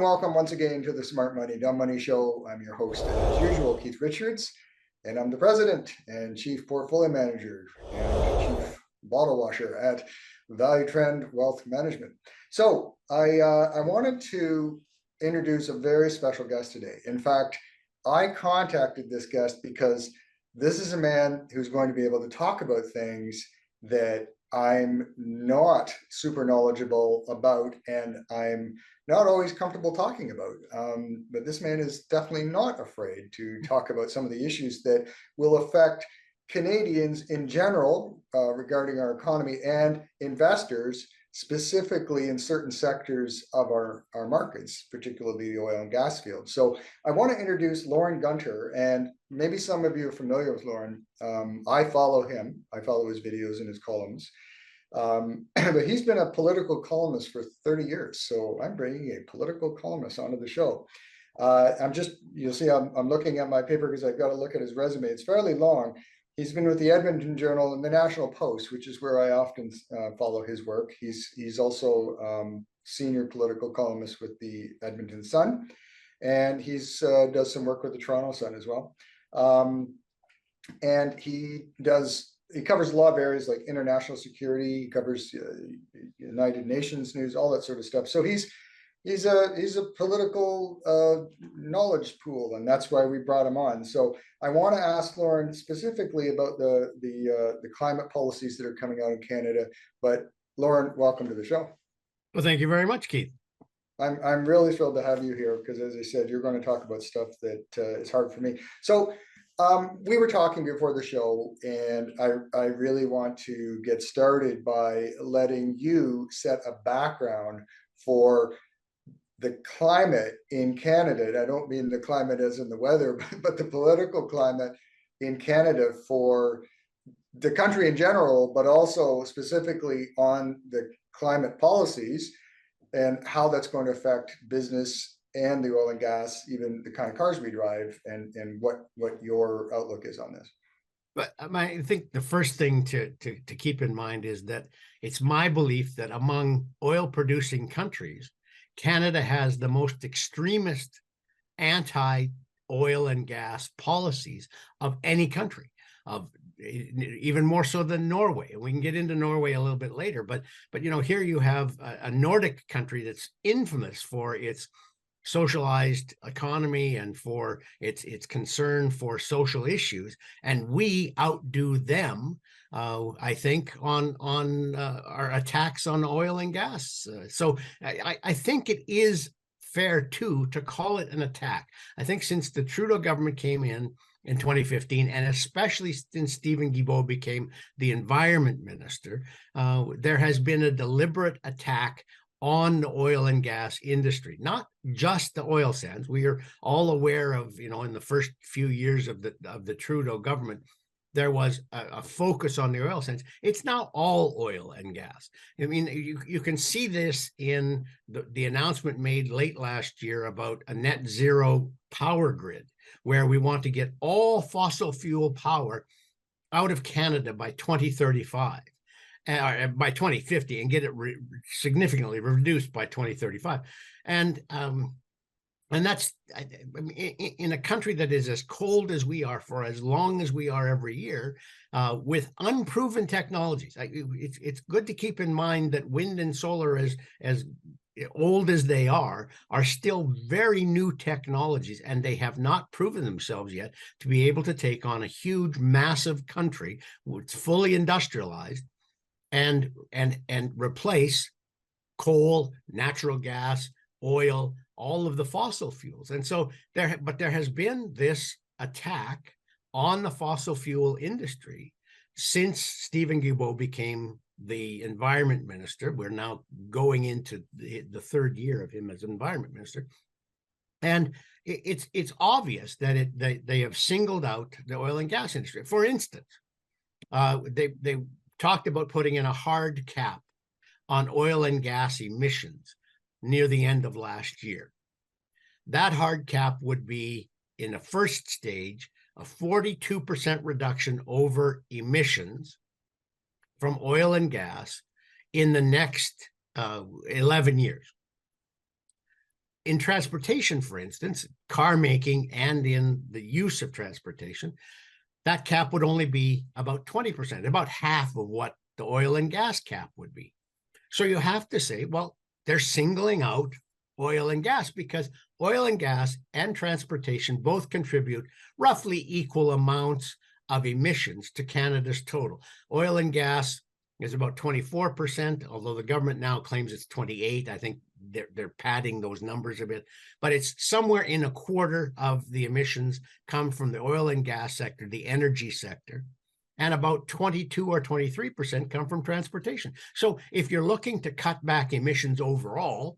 and welcome once again to the Smart Money, Dumb Money Show. I'm your host, as usual, Keith Richards, and I'm the president and chief portfolio manager and chief bottle washer at Value Trend Wealth Management. So I wanted to introduce a very special guest today. In fact, I contacted this guest because this is a man who's going to be able to talk about things that I'm not super knowledgeable about, and I'm not always comfortable talking about. But this man is definitely not afraid to talk about some of the issues that will affect Canadians in general regarding our economy and investors specifically in certain sectors of our markets, particularly the oil and gas field. So I want to introduce Lorne Gunter, and maybe some of you are familiar with Lorne. I follow him. I follow his videos and his columns. But he's been a political columnist for 30 years. So I'm bringing a political columnist onto the show. You'll see I'm looking at my paper because I've got to look at his resume. It's fairly long. He's been with the Edmonton Journal and the National Post, which is where I often follow his work. He's also senior political columnist with the Edmonton Sun, and he's does some work with the Toronto Sun as well. And he covers a lot of areas like international security. He covers United Nations news, all that sort of stuff. So he's a political knowledge pool, and that's why we brought him on. So I want to ask Lorne specifically about the climate policies that are coming out in Canada. But Lorne, welcome to the show. Well, thank you very much, Keith. I'm really thrilled to have you here because, as I said, you're going to talk about stuff that is hard for me. So we were talking before the show, and I really want to get started by letting you set a background for the climate in Canada. And I don't mean the climate as in the weather, but the political climate in Canada for the country in general, but also specifically on the climate policies and how that's going to affect business and the oil and gas, even the kind of cars we drive, and what your outlook is on this. But I think the first thing to keep in mind is that it's my belief that among oil-producing countries, Canada has the most extremist anti-oil and gas policies of any country, even more so than Norway. We can get into Norway a little bit later, but here you have a Nordic country that's infamous for its socialized economy and for its concern for social issues, and we outdo them, I think, on our attacks on oil and gas. So I think it is fair to call it an attack. I think since the Trudeau government came in 2015, and especially since Stephen Guilbeault became the environment minister, there has been a deliberate attack on the oil and gas industry, not just the oil sands. We are all aware of, in the first few years of the Trudeau government, there was a focus on the oil sands. It's now all oil and gas. I mean, you can see this in the announcement made late last year about a net zero power grid, where we want to get all fossil fuel power out of Canada by 2035. By 2050, and get it significantly reduced by 2035, and that's in a country that is as cold as we are for as long as we are every year, with unproven technologies. It's good to keep in mind that wind and solar, as old as they are still very new technologies, and they have not proven themselves yet to be able to take on a huge, massive country that's fully industrialized and replace coal, natural gas, oil, all of the fossil fuels. And so there has been this attack on the fossil fuel industry since Stephen Guilbeault became the environment minister. We're now going into the third year of him as environment minister. And it's obvious that they have singled out the oil and gas industry. For instance, they talked about putting in a hard cap on oil and gas emissions near the end of last year. That hard cap would be, in a first stage, a 42% reduction over emissions from oil and gas in the next 11 years. in transportation, for instance, car making and in the use of transportation, that cap would only be about 20%, about half of what the oil and gas cap would be. So you have to say, well, they're singling out oil and gas because oil and gas and transportation both contribute roughly equal amounts of emissions to Canada's total. Oil and gas is about 24%, although the government now claims it's 28. I think they're padding those numbers a bit, but it's somewhere in a quarter of the emissions come from the oil and gas sector, the energy sector, and about 22 or 23% come from transportation. So if you're looking to cut back emissions overall,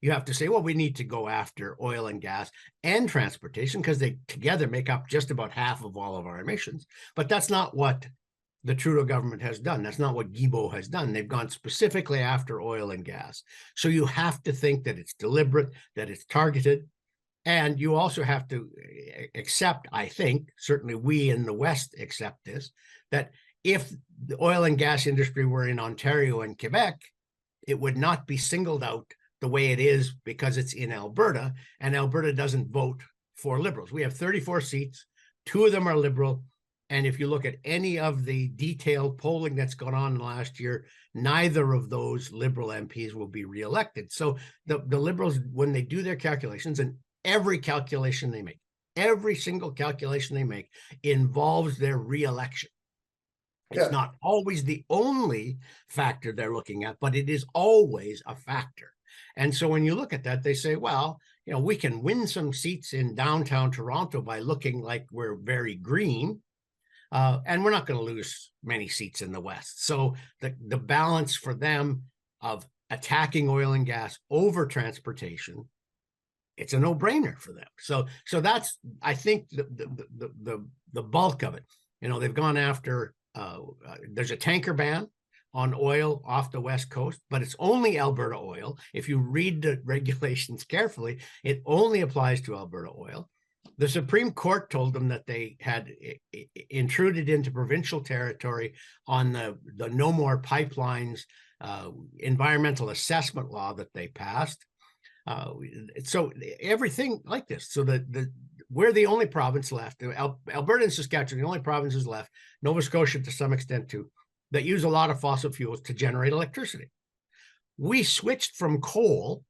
you have to say, well, we need to go after oil and gas and transportation because they together make up just about half of all of our emissions. But that's not what the Trudeau government has done. That's not what Guilbeault has done. They've gone specifically after oil and gas. So you have to think that it's deliberate, that it's targeted. And you also have to accept, I think, certainly we in the West accept this, that if the oil and gas industry were in Ontario and Quebec, it would not be singled out the way it is because it's in Alberta, and Alberta doesn't vote for Liberals. We have 34 seats, 2 of them are Liberal, and if you look at any of the detailed polling that's gone on in the last year, neither of those Liberal MPs will be reelected. So the Liberals, when they do their calculations, and every calculation they make, every single calculation they make involves their reelection. It's not always the only factor they're looking at, but it is always a factor. And so when you look at that, they say, well, you know, we can win some seats in downtown Toronto by looking like we're very green, and we're not going to lose many seats in the West. So the balance for them of attacking oil and gas over transportation, it's a no-brainer for them. So that's, I think, the bulk of it. You know, they've gone after, there's a tanker ban on oil off the West Coast, but it's only Alberta oil. If you read the regulations carefully, it only applies to Alberta oil. The Supreme Court told them that they had intruded into provincial territory on the No More Pipelines environmental assessment law that they passed. So everything like this. So we're the only province left. Alberta and Saskatchewan, the only provinces left, Nova Scotia to some extent too, that use a lot of fossil fuels to generate electricity. We switched from coal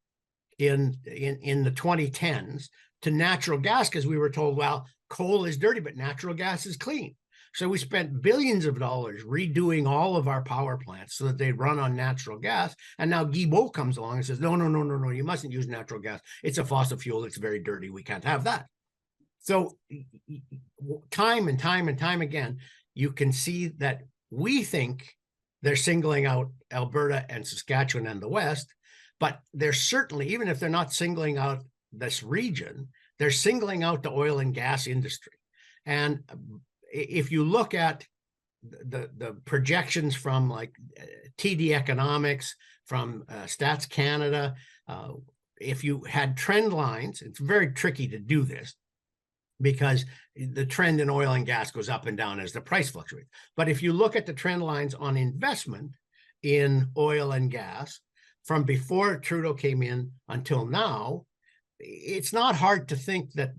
in the 2010s to natural gas because we were told, well, coal is dirty, but natural gas is clean. So we spent billions of dollars redoing all of our power plants so that they run on natural gas. And now Guilbeault comes along and says, no, you mustn't use natural gas. It's a fossil fuel. It's very dirty. We can't have that. So time and time again, you can see that we think they're singling out Alberta and Saskatchewan and the West, but they're certainly, even if they're not singling out this region, they're singling out the oil and gas industry. And if you look at the projections from like TD Economics, from Stats Canada, if you had trend lines, it's very tricky to do this because the trend in oil and gas goes up and down as the price fluctuates. But if you look at the trend lines on investment in oil and gas from before Trudeau came in until now, it's not hard to think that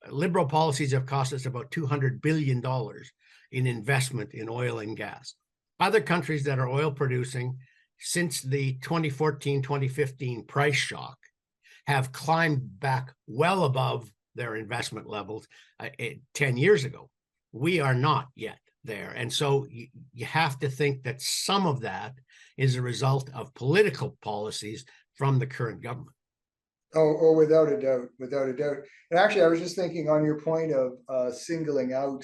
Liberal policies have cost us about $200 billion in investment in oil and gas. Other countries that are oil producing since the 2014-2015 price shock have climbed back well above their investment levels 10 years ago. We are not yet there. And so you have to think that some of that is a result of political policies from the current government. Oh, without a doubt, without a doubt. And actually, I was just thinking on your point of singling out,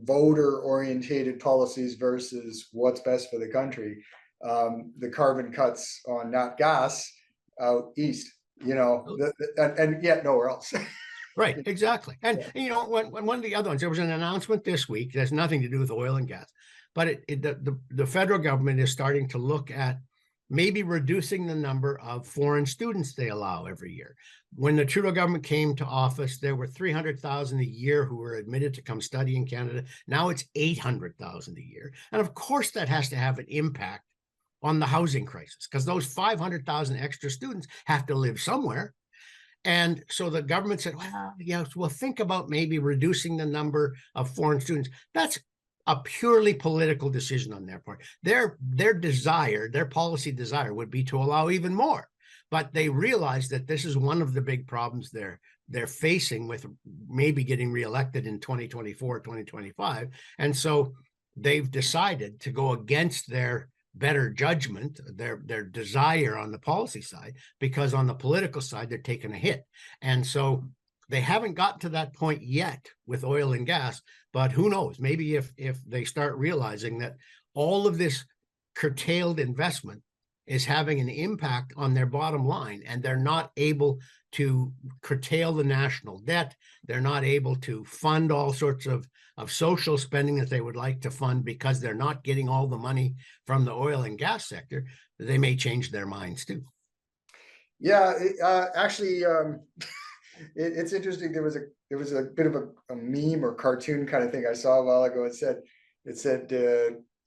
voter-orientated policies versus what's best for the country. The carbon cuts on nat gas out east, and yet nowhere else. Right, exactly. And one of the other ones, there was an announcement this week that has nothing to do with oil and gas, but the federal government is starting to look at maybe reducing the number of foreign students they allow every year. When the Trudeau government came to office, there were 300,000 a year who were admitted to come study in Canada. Now it's 800,000 a year. And of course, that has to have an impact on the housing crisis, because those 500,000 extra students have to live somewhere. And so the government said, well, yes, we'll think about maybe reducing the number of foreign students. That's a purely political decision on their part. Their desire, their policy desire would be to allow even more. But they realize that this is one of the big problems they're facing with maybe getting reelected in 2024, 2025. And so they've decided to go against their better judgment, their desire on the policy side, because on the political side, they're taking a hit. And so they haven't gotten to that point yet with oil and gas, but who knows, maybe if they start realizing that all of this curtailed investment is having an impact on their bottom line, and they're not able to curtail the national debt, they're not able to fund all sorts of social spending that they would like to fund because they're not getting all the money from the oil and gas sector, they may change their minds too. Yeah, actually, it's interesting. There was a bit of a meme or cartoon kind of thing I saw a while ago. It said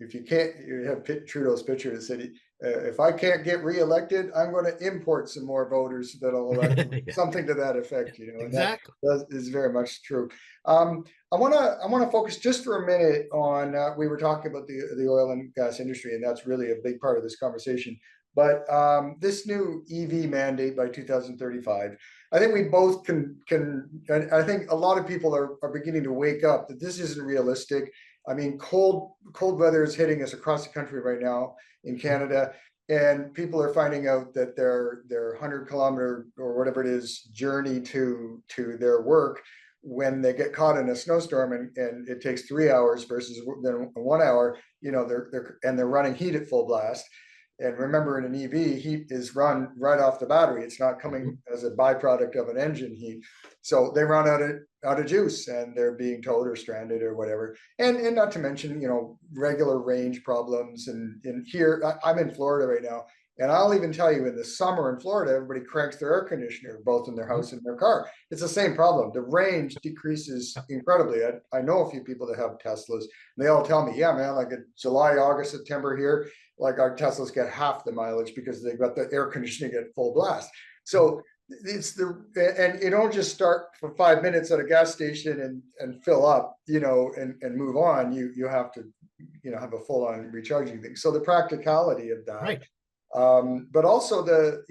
if you can't, you have Trudeau's picture. It said, if I can't get reelected, I'm going to import some more voters that'll elect me. Yeah. Something to that effect, and Exactly. that is very much true. I want to focus just for a minute on we were talking about the oil and gas industry, and that's really a big part of this conversation. But this new EV mandate by 2035, I think we both can. I think a lot of people are beginning to wake up that this isn't realistic. I mean, cold weather is hitting us across the country right now in Canada, and people are finding out that their 100-kilometer or whatever it is journey to their work, when they get caught in a snowstorm and it takes 3 hours versus then 1 hour, they're running heat at full blast. And remember, in an EV, heat is run right off the battery. It's not coming as a byproduct of an engine heat. So they run out of juice, and they're being towed or stranded or whatever. And not to mention, regular range problems. And here, I'm in Florida right now, and I'll even tell you, in the summer in Florida, everybody cranks their air conditioner, both in their house and their car. It's the same problem. The range decreases incredibly. I know a few people that have Teslas. And they all tell me, yeah, man, like in July, August, September here, like our Teslas get half the mileage because they've got the air conditioning at full blast. So and you don't just start for 5 minutes at a gas station and fill up, and move on. You have to, have a full on recharging thing. So the practicality of that, Right. But also the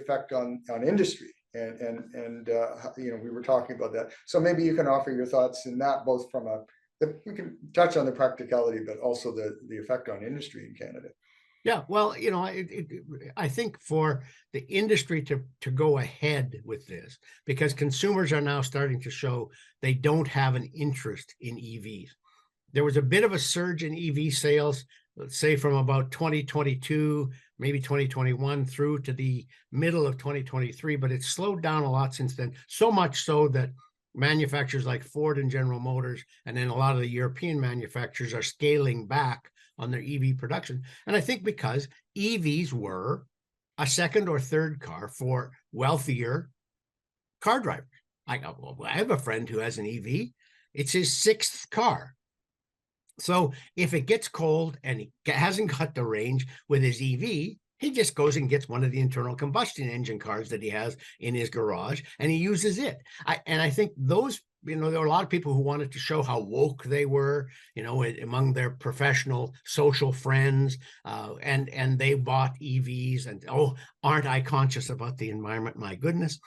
effect on industry, and we were talking about that. So maybe you can offer your thoughts in that, both from we can touch on the practicality, but also the effect on industry in Canada. Yeah, well, I think for the industry to go ahead with this, because consumers are now starting to show they don't have an interest in EVs. There was a bit of a surge in EV sales, let's say from about 2022, maybe 2021 through to the middle of 2023, but it's slowed down a lot since then, so much so that manufacturers like Ford and General Motors, and then a lot of the European manufacturers, are scaling back on their EV production. And I think because EVs were a second or third car for wealthier car drivers. I have a friend who has an EV. It's his 6th car. So if it gets cold and he hasn't got the range with his EV, he just goes and gets one of the internal combustion engine cars that he has in his garage, and he uses it. I think those, there were a lot of people who wanted to show how woke they were, among their professional social friends, and they bought EVs, and, oh, aren't I conscious about the environment? My goodness.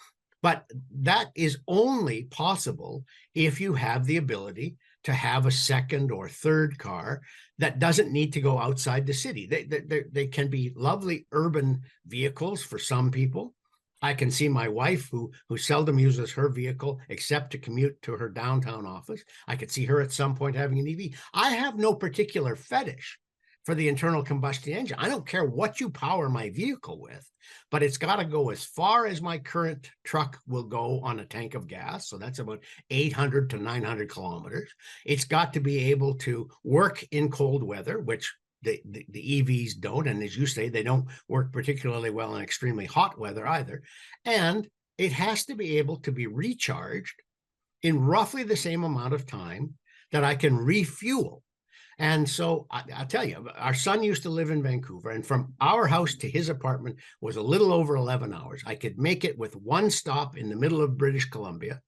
But that is only possible if you have the ability to have a second or third car that doesn't need to go outside the city. They can be lovely urban vehicles for some people. I can see my wife, who seldom uses her vehicle except to commute to her downtown office. I could see her at some point having an EV. I have no particular fetish for the internal combustion engine. I don't care what you power my vehicle with, but it's got to go as far as my current truck will go on a tank of gas. So that's about 800 to 900 kilometers. It's got to be able to work in cold weather, which the EVs don't. And as you say, they don't work particularly well in extremely hot weather either. And it has to be able to be recharged in roughly the same amount of time that I can refuel. And so I'll tell you, our son used to live in Vancouver, and from our house to his apartment was a little over 11 hours. I could make it with one stop in the middle of British Columbia,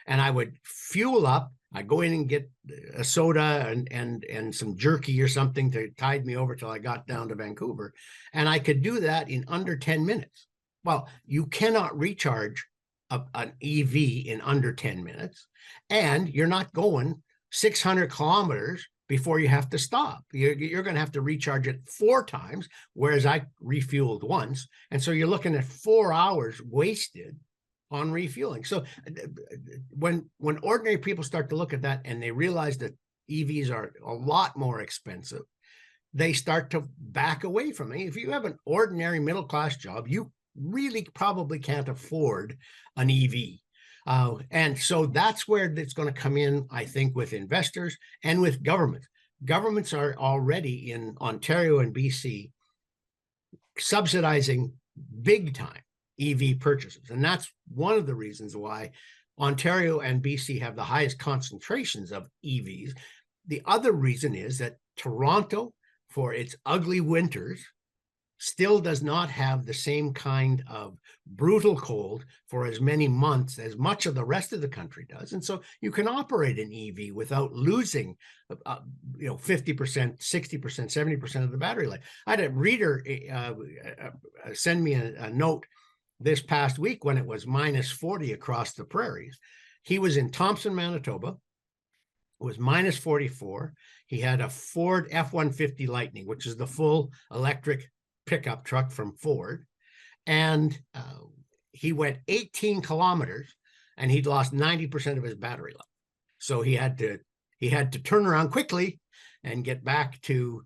and I would fuel up. I'd go in and get a soda and some jerky or something to tide me over till I got down to Vancouver. And I could do that in under 10 minutes. Well, you cannot recharge an EV in under 10 minutes, and you're not going 600 kilometers before you have to stop. You're going to have to recharge it 4 times, whereas I refueled once. And so you're looking at 4 hours wasted on refueling. So when ordinary people start to look at that and they realize that EVs are a lot more expensive, they start to back away from it. If you have an ordinary middle-class job, you really probably can't afford an EV. And so that's where it's going to come in, I think, with investors and with governments. Governments are already in Ontario and BC subsidizing big time EV purchases. And that's one of the reasons why Ontario and BC have the highest concentrations of EVs. The other reason is that Toronto, for its ugly winters, still does not have the same kind of brutal cold for as many months as much of the rest of the country does. And so you can operate an EV without losing 50%, 60%, 70% of the battery life. I had a reader send me a note this past week when it was minus 40 across the prairies. He was in Thompson, Manitoba. It was minus 44. He had a Ford F-150 Lightning, which is the full electric pickup truck from Ford. And he went 18 kilometers and he'd lost 90% of his battery life. So he had to turn around quickly and get back to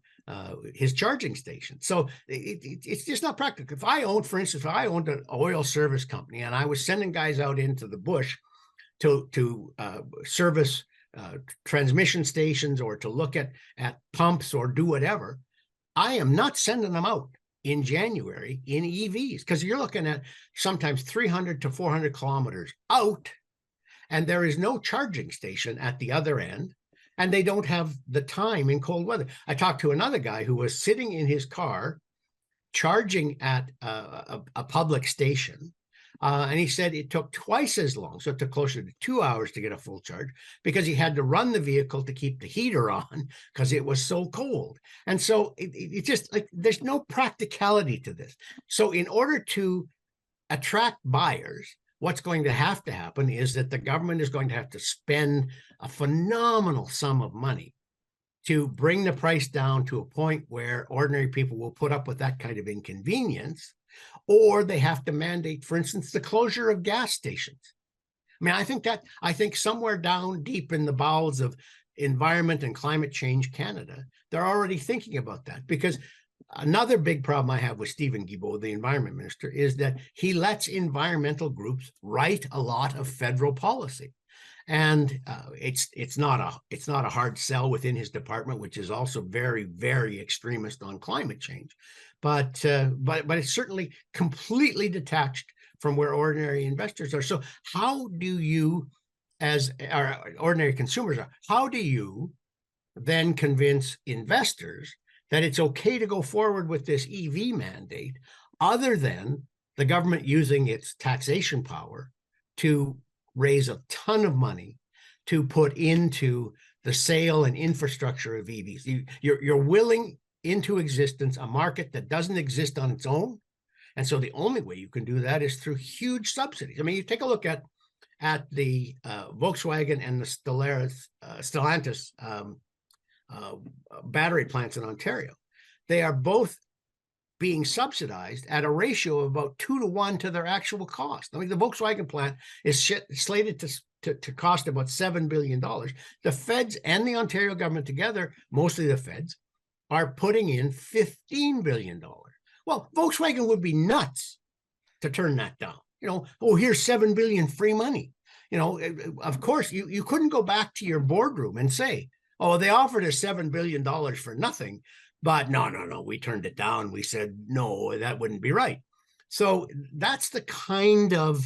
his charging station. So it's just not practical. For instance, if I owned an oil service company and I was sending guys out into the bush to service transmission stations or to look at pumps or do whatever, I am not sending them out in January in EVs, because you're looking at sometimes 300 to 400 kilometers out, and there is no charging station at the other end, and they don't have the time in cold weather. I talked to another guy who was sitting in his car charging at a public station, and he said it took twice as long, so it took closer to 2 hours to get a full charge, because he had to run the vehicle to keep the heater on because it was so cold. And so it just, like, there's no practicality to this. So in order to attract buyers, what's going to happen is that the government is going to have to spend a phenomenal sum of money to bring the price down to a point where ordinary people will put up with that kind of inconvenience, or they have to mandate, for instance, the closure of gas stations. I mean, I think somewhere down deep in the bowels of Environment and Climate Change Canada, they're already thinking about that. Because another big problem I have with Stephen Guilbeault, the environment minister, is that he lets environmental groups write a lot of federal policy. And it's not a hard sell within his department, which is also very, very extremist on climate change. But it's certainly completely detached from where ordinary investors are. So how do you, as our ordinary consumers are, how do you then convince investors that it's okay to go forward with this EV mandate, other than the government using its taxation power to raise a ton of money to put into the sale and infrastructure of EVs? You're willing into existence a market that doesn't exist on its own. And so the only way you can do that is through huge subsidies. I mean, you take a look at the Volkswagen and the Stellantis battery plants in Ontario. They are both being subsidized at a ratio of about 2 to 1 to their actual cost. I mean, the Volkswagen plant is slated to cost about $7 billion. The feds and the Ontario government together, mostly the feds, are putting in $15 billion. Well, Volkswagen would be nuts to turn that down. Here's $7 billion free money. Of course, you couldn't go back to your boardroom and say, oh, they offered us $7 billion for nothing, but no, we turned it down. We said, no, that wouldn't be right. So that's the kind of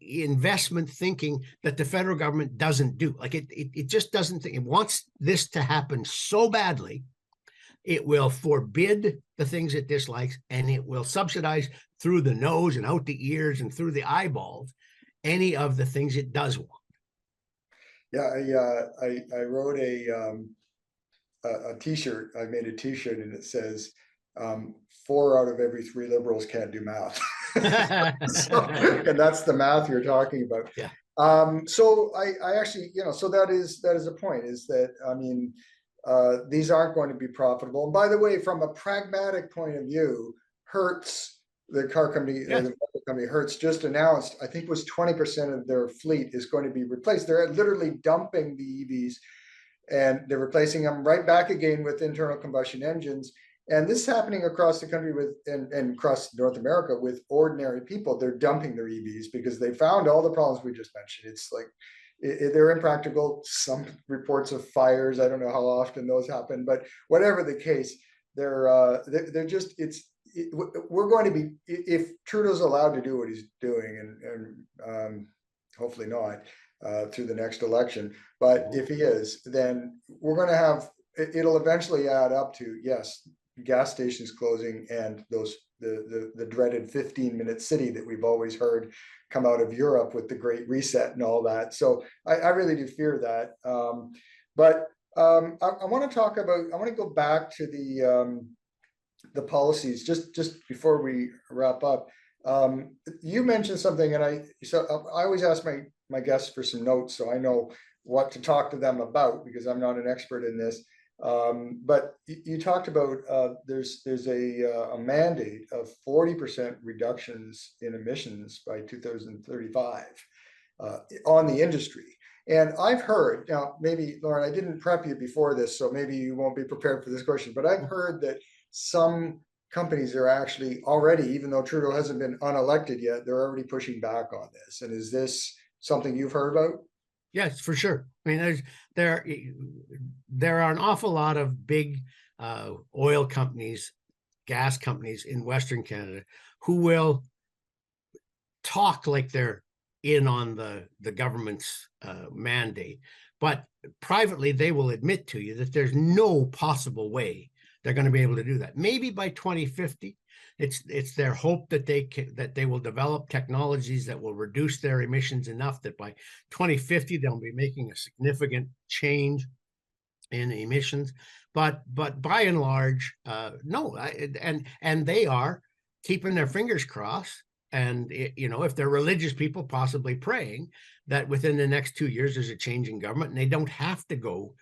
investment thinking that the federal government doesn't do. Like it just doesn't think. It wants this to happen so badly. It will forbid the things it dislikes, and it will subsidize through the nose and out the ears and through the eyeballs any of the things it does want. Yeah, I wrote a T-shirt. I made a T-shirt, and it says, 4 out of every 3 liberals can't do math. And that's the math you're talking about. Yeah. So I actually, so that is a point, is that, I mean, these aren't going to be profitable. And by the way, from a pragmatic point of view, Hertz, the car company, the company Hertz, just announced, I think it was 20% of their fleet is going to be replaced. They're literally dumping the EVs, and they're replacing them right back again with internal combustion engines. And this is happening across the country and across North America with ordinary people. They're dumping their EVs because they found all the problems we just mentioned. It's like, they're impractical. Some reports of fires, I don't know how often those happen, but whatever the case, they're just, we're going to be, if Trudeau's allowed to do what he's doing, and hopefully not through the next election, but if he is, then we're going to have, it'll eventually add up to, yes, gas stations closing and the dreaded 15-minute city that we've always heard come out of Europe with the Great Reset and all that. So I really do fear that. But I want to talk about, I want to go back to the policies just before we wrap up. You mentioned something, and I always ask my guests for some notes so I know what to talk to them about, because I'm not an expert in this. But you talked about there's a mandate of 40% reductions in emissions by 2035 on the industry. And I've heard, now maybe, Lorne, I didn't prep you before this, so maybe you won't be prepared for this question, but I've heard that some companies are actually already, even though Trudeau hasn't been unelected yet, they're already pushing back on this. And is this something you've heard about? Yes, for sure. I mean, there are an awful lot of big oil companies, gas companies in Western Canada who will talk like they're in on the government's mandate, but privately they will admit to you that there's no possible way they're going to be able to do that. Maybe by 2050. It's their hope that they will develop technologies that will reduce their emissions enough that by 2050 they'll be making a significant change in emissions. But by and large, no. And they are keeping their fingers crossed. And if they're religious people, possibly praying that within the next 2 years there's a change in government, and they don't have to go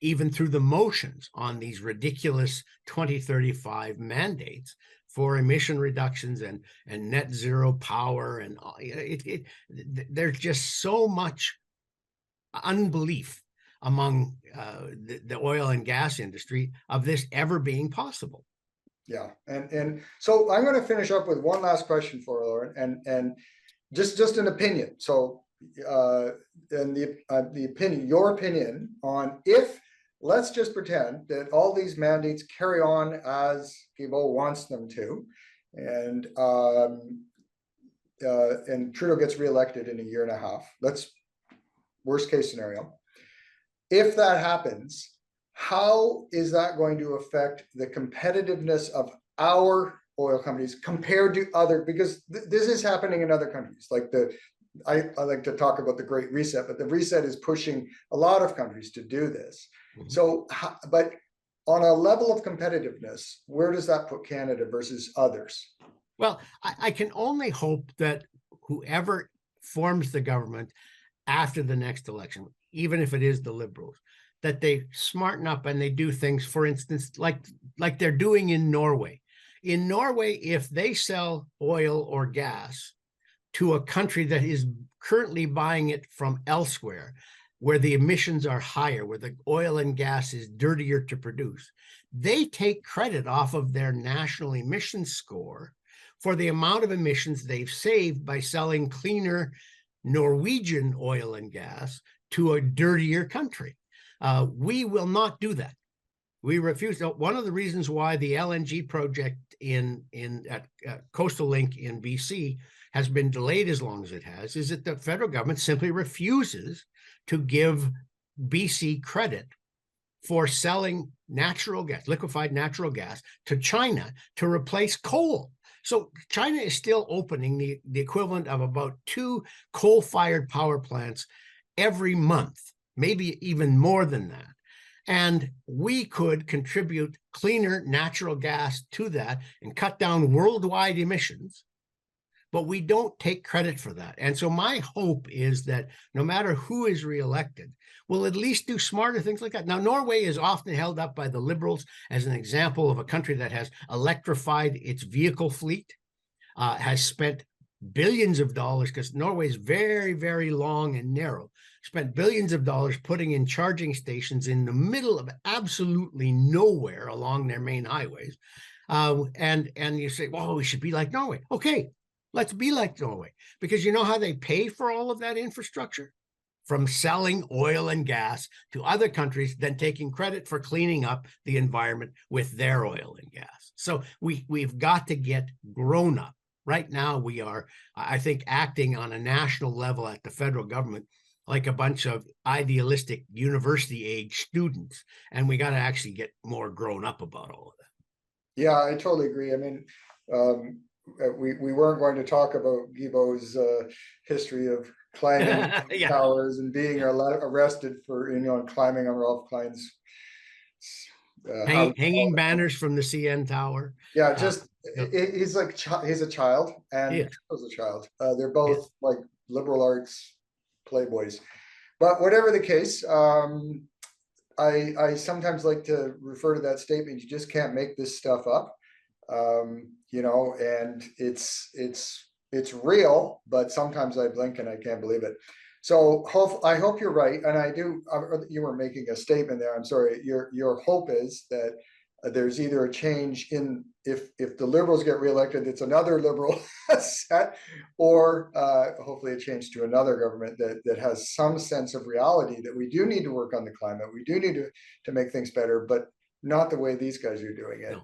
even through the motions on these ridiculous 2035 mandates for emission reductions and net zero power. And there's just so much unbelief among the oil and gas industry of this ever being possible. Yeah, and so I'm going to finish up with one last question for Lorne, and just an opinion. So and the opinion, your opinion on, if, let's just pretend that all these mandates carry on as Guilbeault wants them to, and Trudeau gets reelected in a year and a half. Let's, worst case scenario. If that happens, how is that going to affect the competitiveness of our oil companies compared to other? Because this is happening in other countries. Like I like to talk about the Great Reset, but the Reset is pushing a lot of countries to do this. Mm-hmm. So, but on a level of competitiveness, where does that put Canada versus others? Well, I can only hope that whoever forms the government after the next election, even if it is the Liberals, that they smarten up and they do things, for instance, like they're doing in Norway. In Norway, if they sell oil or gas to a country that is currently buying it from elsewhere, where the emissions are higher, where the oil and gas is dirtier to produce, they take credit off of their national emissions score for the amount of emissions they've saved by selling cleaner Norwegian oil and gas to a dirtier country. We will not do that. We refuse. One of the reasons why the LNG project at Coastal Link in BC has been delayed as long as it has is that the federal government simply refuses to give BC credit for selling natural gas, liquefied natural gas, to China to replace coal. So China is still opening the equivalent of about 2 coal-fired power plants every month, maybe even more than that. And we could contribute cleaner natural gas to that and cut down worldwide emissions, but we don't take credit for that. And so my hope is that no matter who is reelected, we'll at least do smarter things like that. Now, Norway is often held up by the Liberals as an example of a country that has electrified its vehicle fleet, has spent billions of dollars, because Norway is very, very long and narrow, spent billions of dollars putting in charging stations in the middle of absolutely nowhere along their main highways. And you say, well, we should be like Norway. Okay, let's be like Norway, because you know how they pay for all of that infrastructure? From selling oil and gas to other countries, then taking credit for cleaning up the environment with their oil and gas. So we've got to get grown up. Right now, we are, I think, acting on a national level at the federal government like a bunch of idealistic university-age students, and we got to actually get more grown up about all of that. Yeah, I totally agree. I mean, we weren't going to talk about Guibo's history of climbing Yeah. towers and being arrested for, climbing on Ralph Klein's hanging banners from the CN Tower. Yeah, just he's like he's a child, and Yeah. was a child. They're both like liberal arts playboys. But whatever the case, I sometimes like to refer to that statement: you just can't make this stuff up. And it's real, but sometimes I blink and I can't believe it. So I hope you're right, and I do. You were making a statement there. I'm sorry. Your hope is that there's either a change in, if the Liberals get reelected, it's another Liberal set, or hopefully a change to another government that has some sense of reality that we do need to work on the climate. We do need to make things better, but not the way these guys are doing it.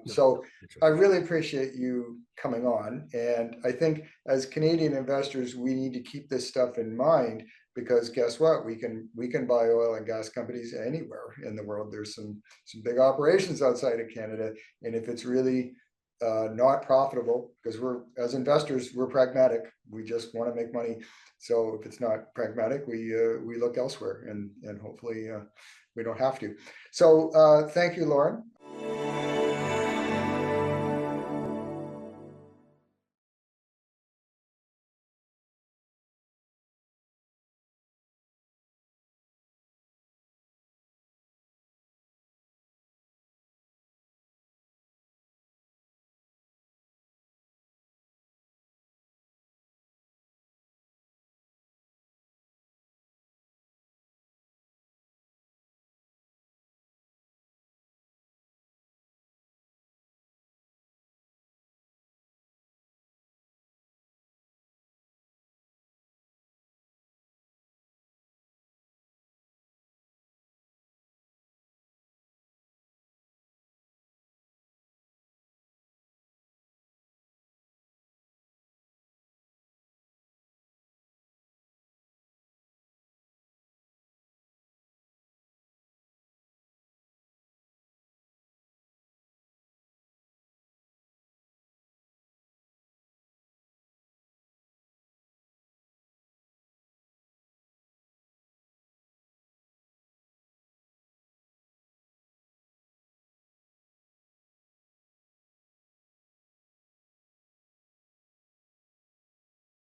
So I really appreciate you coming on. And I think as Canadian investors, we need to keep this stuff in mind, because guess what? We can buy oil and gas companies anywhere in the world. There's some big operations outside of Canada. And if it's really not profitable, because as investors, we're pragmatic. We just want to make money. So if it's not pragmatic, we look elsewhere, and hopefully we don't have to. So thank you, Lorne.